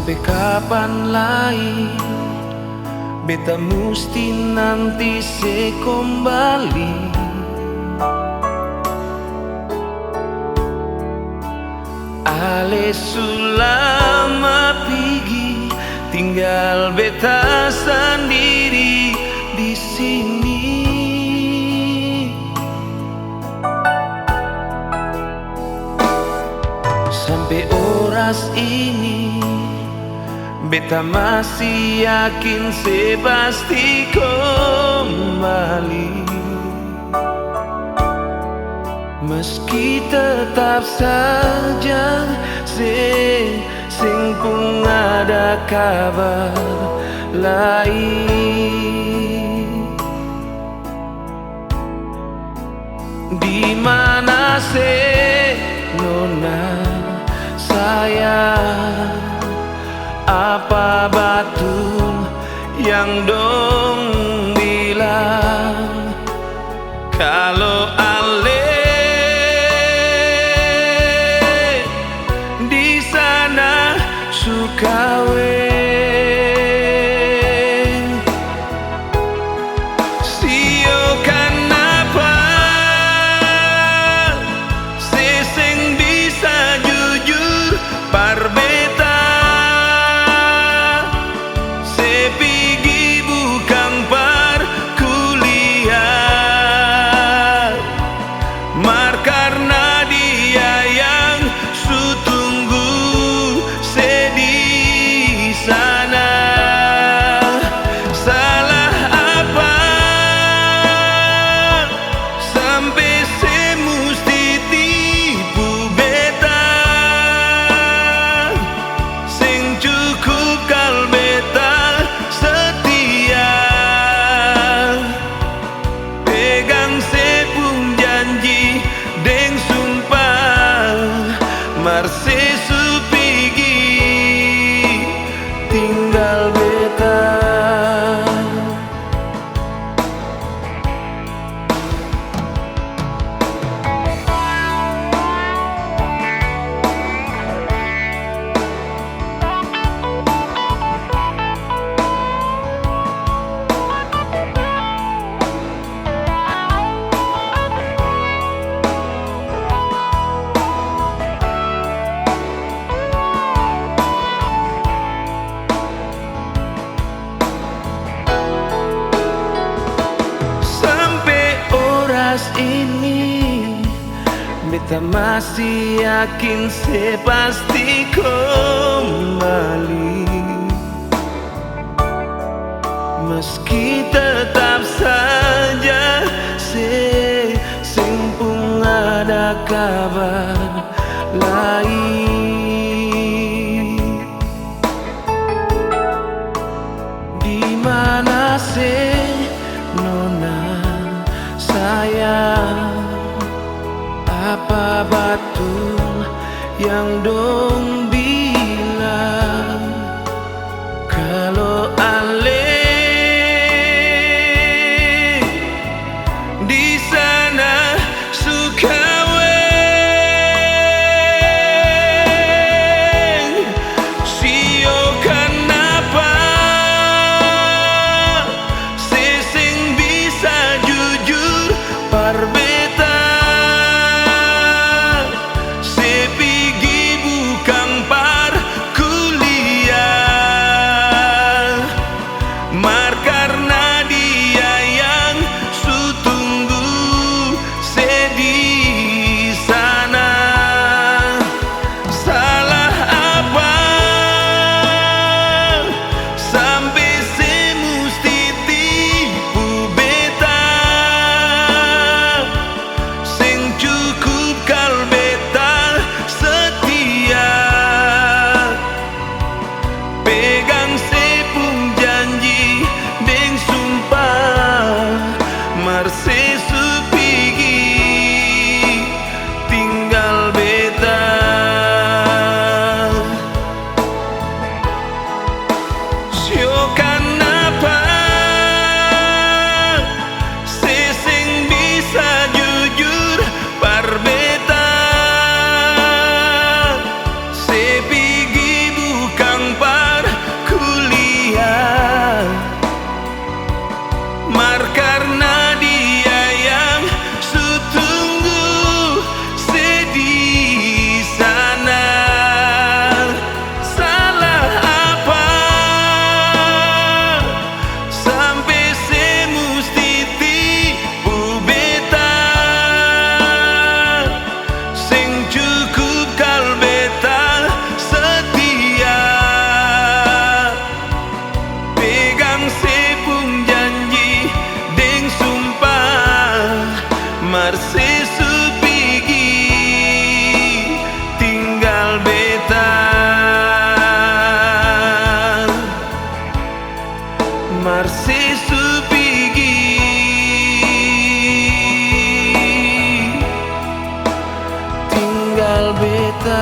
Sampai kapan lagi beta musti nanti se kembali? Ale sulama pigi, tinggal beta sendiri di sini. Sampai oras ini beta masih yakin se pasti kembali. Meski tetap saja sing pun ada kabar lain. Di mana se nona sayang, apa betul yang dong bilang kalau ale di sana suka sio kenapa seseng bisa jujur parbeta sepigi bukan par kuliah mar karena dia yang sutunggu sedih sana. Salah apa sampai se musti tipu beta, sing cukup kal beta setia pegang se pun janji deng sumpah mar se supigi tinggal beta. Ini beta masih yakin se pasti kembali. Meski tetap saja sing pun ada kabar lain. Di mana se nona sayang, apa betul yang dong bilang kalau ale di sana suka sio kenapa sesing bisa jujur parbeta sepigi bukan beta